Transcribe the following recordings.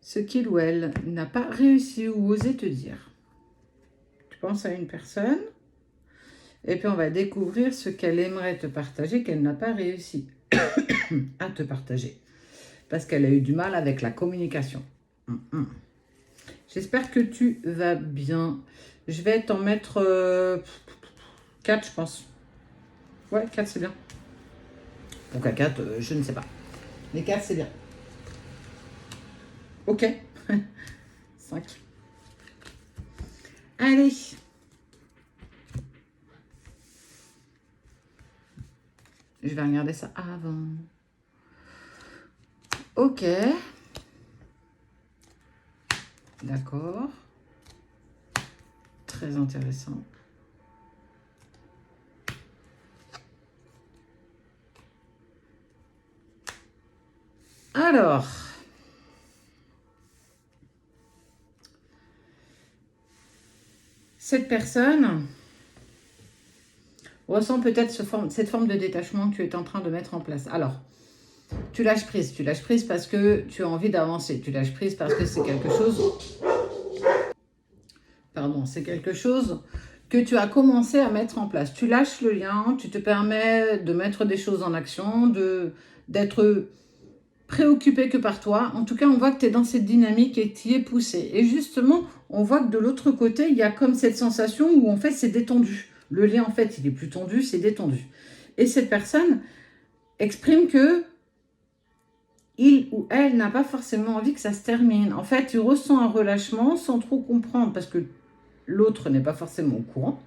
ce qu'il ou elle n'a pas réussi ou osé te dire. Tu penses à une personne et puis on va découvrir ce qu'elle aimerait te partager qu'elle n'a pas réussi à te partager parce qu'elle a eu du mal avec la communication. J'espère que tu vas bien. Je vais t'en mettre 4, je pense. Ouais, 4, c'est bien. Pourquoi 4, je ne sais pas. Les 4, c'est bien. Ok. 5. Allez. Je vais regarder ça avant. Ok. D'accord. Très intéressant. Alors, cette personne ressent peut-être cette forme de détachement que tu es en train de mettre en place. Alors, tu lâches prise. Tu lâches prise parce que tu as envie d'avancer. Tu lâches prise parce que c'est quelque chose... Pardon, c'est quelque chose que tu as commencé à mettre en place. Tu lâches le lien, tu te permets de mettre des choses en action, d'être préoccupé que par toi. En tout cas, on voit que tu es dans cette dynamique et tu y es poussé. Et justement, on voit que de l'autre côté, il y a comme cette sensation où en fait, c'est détendu. Le lien, en fait, il est plus tendu, c'est détendu. Et cette personne exprime que il ou elle n'a pas forcément envie que ça se termine. En fait, il ressent un relâchement sans trop comprendre parce que l'autre n'est pas forcément au courant.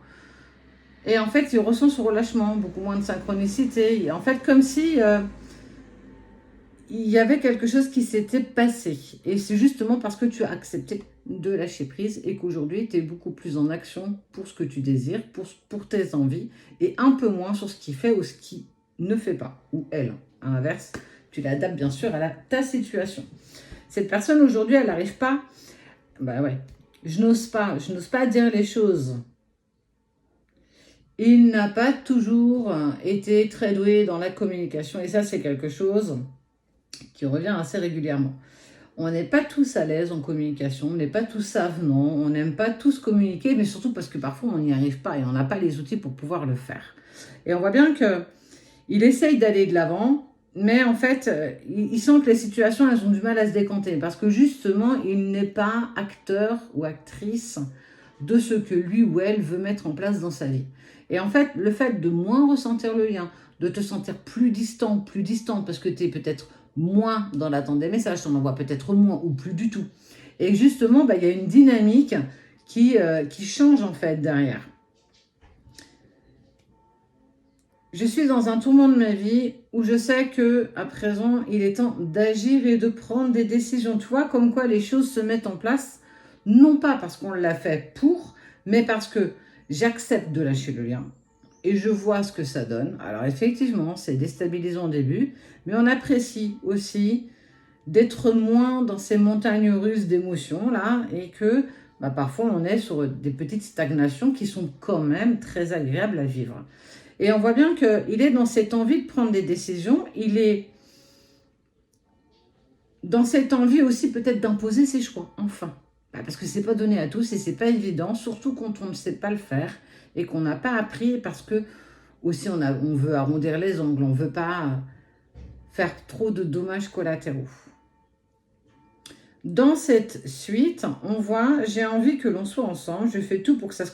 Et en fait, il ressent ce relâchement, beaucoup moins de synchronicité. Et en fait, comme si il y avait quelque chose qui s'était passé. Et c'est justement parce que tu as accepté de lâcher prise et qu'aujourd'hui, tu es beaucoup plus en action pour ce que tu désires, pour tes envies, et un peu moins sur ce qui fait ou ce qui ne fait pas, ou elle. À l'inverse, tu l'adaptes bien sûr à ta situation. Cette personne aujourd'hui, elle n'arrive pas... Bah ouais, je n'ose pas dire les choses. Il n'a pas toujours été très doué dans la communication, et ça, c'est quelque chose qui revient assez régulièrement. On n'est pas tous à l'aise en communication, on n'est pas tous avenants, on n'aime pas tous communiquer, mais surtout parce que parfois on n'y arrive pas et on n'a pas les outils pour pouvoir le faire. Et on voit bien qu'il essaye d'aller de l'avant, mais en fait, il sent que les situations, elles ont du mal à se décanter parce que justement, il n'est pas acteur ou actrice de ce que lui ou elle veut mettre en place dans sa vie. Et en fait, le fait de moins ressentir le lien, de te sentir plus distante, parce que tu es peut-être moins dans l'attente des messages, tu en envoies peut-être moins ou plus du tout. Et justement, il y a une dynamique qui change en fait derrière. Je suis dans un tourment de ma vie où je sais que à présent, il est temps d'agir et de prendre des décisions. Tu vois, comme quoi les choses se mettent en place, non pas parce qu'on l'a fait pour, mais parce que j'accepte de lâcher le lien et je vois ce que ça donne. Alors effectivement, c'est déstabilisant au début, mais on apprécie aussi d'être moins dans ces montagnes russes d'émotions là et que parfois on est sur des petites stagnations qui sont quand même très agréables à vivre. Et on voit bien qu'il est dans cette envie de prendre des décisions, il est dans cette envie aussi peut-être d'imposer ses choix, enfin. Parce que c'est pas donné à tous et c'est pas évident, surtout quand on ne sait pas le faire et qu'on n'a pas appris parce que aussi on veut arrondir les ongles, on ne veut pas faire trop de dommages collatéraux. Dans cette suite, on voit, j'ai envie que l'on soit ensemble, je fais tout pour que ça se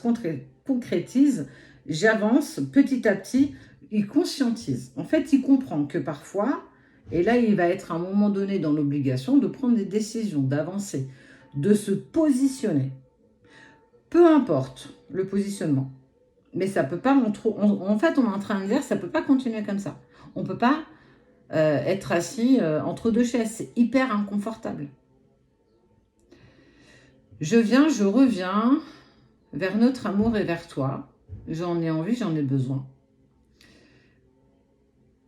concrétise, j'avance petit à petit, il conscientise. En fait, il comprend que parfois, et là, il va être à un moment donné dans l'obligation de prendre des décisions, d'avancer, de se positionner. Peu importe le positionnement, mais ça peut pas, en fait, on est en train de dire, ça peut pas continuer comme ça. On peut pas être assis entre deux chaises, c'est hyper inconfortable. Je reviens vers notre amour et vers toi. J'en ai envie, j'en ai besoin.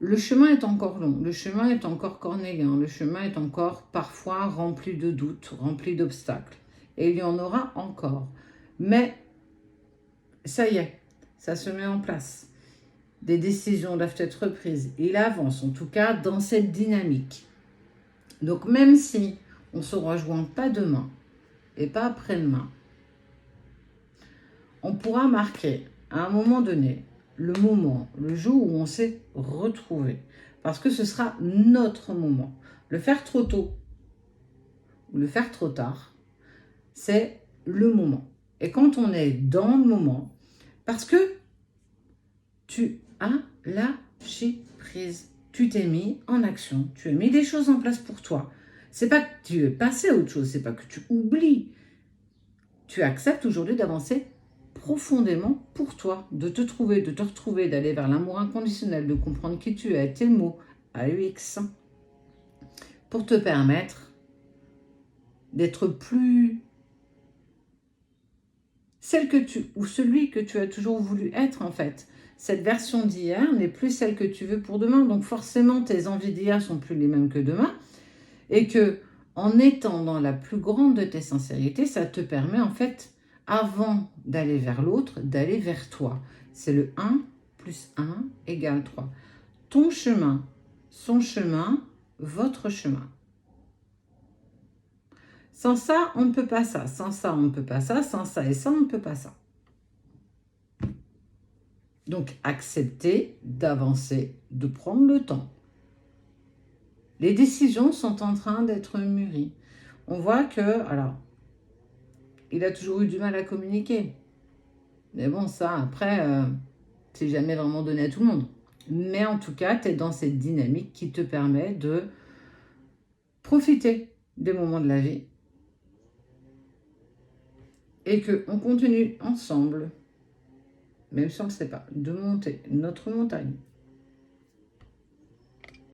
Le chemin est encore long, le chemin est encore cornélien, le chemin est encore parfois rempli de doutes, rempli d'obstacles. Et il y en aura encore. Mais ça y est, ça se met en place. Des décisions doivent être prises. Il avance en tout cas dans cette dynamique. Donc même si On ne se rejoint pas demain et pas après-demain. On pourra marquer à un moment donné le moment, le jour où on s'est retrouvé. Parce que ce sera notre moment. Le faire trop tôt ou le faire trop tard, c'est le moment. Et quand on est dans le moment, parce que tu as lâché prise, tu t'es mis en action, tu as mis des choses en place pour toi. C'est pas que tu es passé à autre chose, c'est pas que tu oublies. Tu acceptes aujourd'hui d'avancer profondément pour toi, de te trouver, de te retrouver, d'aller vers l'amour inconditionnel, de comprendre qui tu es, tes mots, AUX, pour te permettre d'être plus celle que tu, ou celui que tu as toujours voulu être en fait. Cette version d'hier n'est plus celle que tu veux pour demain, donc forcément tes envies d'hier sont plus les mêmes que demain, et que en étant dans la plus grande de tes sincérités, ça te permet en fait, avant d'aller vers l'autre, d'aller vers toi. C'est le 1 plus 1 égale 3. Ton chemin, son chemin, votre chemin. Sans ça, on ne peut pas ça. Sans ça, on ne peut pas ça. Sans ça et ça, on ne peut pas ça. Donc, accepter d'avancer, de prendre le temps. Les décisions sont en train d'être mûries. On voit que, alors, il a toujours eu du mal à communiquer. Mais bon, ça, après, c'est jamais vraiment donné à tout le monde. Mais en tout cas, tu es dans cette dynamique qui te permet de profiter des moments de la vie et qu'on continue ensemble, même si on ne le sait pas, de monter notre montagne.